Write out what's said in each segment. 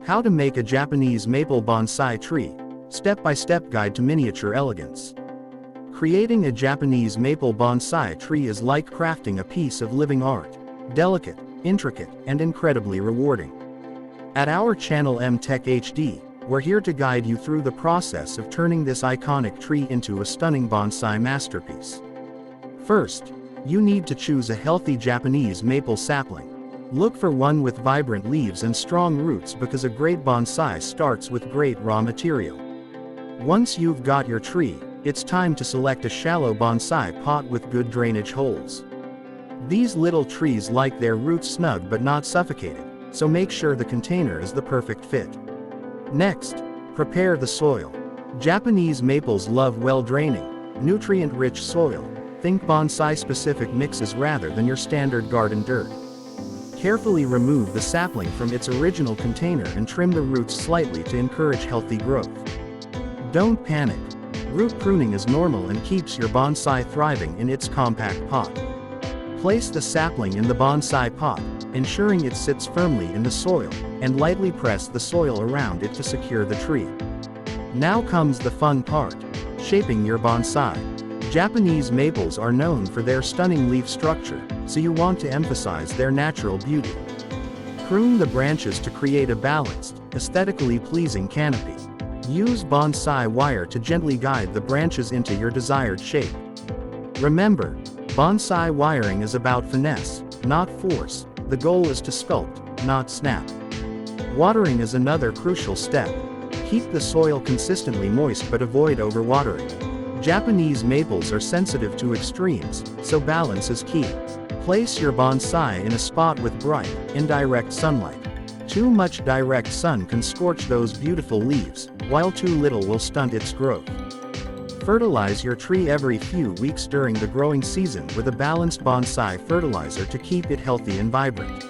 How to make a Japanese maple bonsai tree. Step-by-step guide to miniature elegance. Creating a Japanese maple bonsai tree is like crafting a piece of living art. Delicate, intricate, and incredibly rewarding. At our channel MtecHD, we're here to guide you through the process of turning this iconic tree into a stunning bonsai masterpiece. First, you need to choose a healthy Japanese maple sapling. Look for one with vibrant leaves and strong roots because a great bonsai starts with great raw material. Once you've got your tree, it's time to select a shallow bonsai pot with good drainage holes. These little trees like their roots snug but not suffocated, so make sure the container is the perfect fit. Next, prepare the soil. Japanese maples love well-draining, nutrient-rich soil. Think bonsai-specific mixes rather than your standard garden dirt. Carefully remove the sapling from its original container and trim the roots slightly to encourage healthy growth. Don't panic. Root pruning is normal and keeps your bonsai thriving in its compact pot. Place the sapling in the bonsai pot, ensuring it sits firmly in the soil, and lightly press the soil around it to secure the tree. Now comes the fun part: shaping your bonsai. Japanese maples are known for their stunning leaf structure, so you want to emphasize their natural beauty. Prune the branches to create a balanced, aesthetically pleasing canopy. Use bonsai wire to gently guide the branches into your desired shape. Remember, bonsai wiring is about finesse, not force. The goal is to sculpt, not snap. Watering is another crucial step. Keep the soil consistently moist but avoid overwatering. Japanese maples are sensitive to extremes, so balance is key. Place your bonsai in a spot with bright, indirect sunlight. Too much direct sun can scorch those beautiful leaves, while too little will stunt its growth. Fertilize your tree every few weeks during the growing season with a balanced bonsai fertilizer to keep it healthy and vibrant.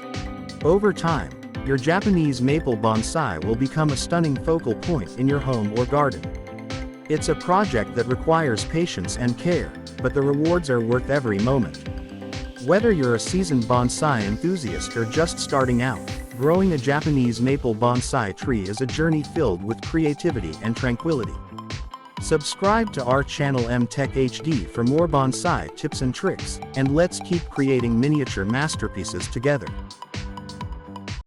Over time, your Japanese maple bonsai will become a stunning focal point in your home or garden. It's a project that requires patience and care, but the rewards are worth every moment. Whether you're a seasoned bonsai enthusiast or just starting out, growing a Japanese maple bonsai tree is a journey filled with creativity and tranquility. Subscribe to our channel MtecHD for more bonsai tips and tricks, and let's keep creating miniature masterpieces together.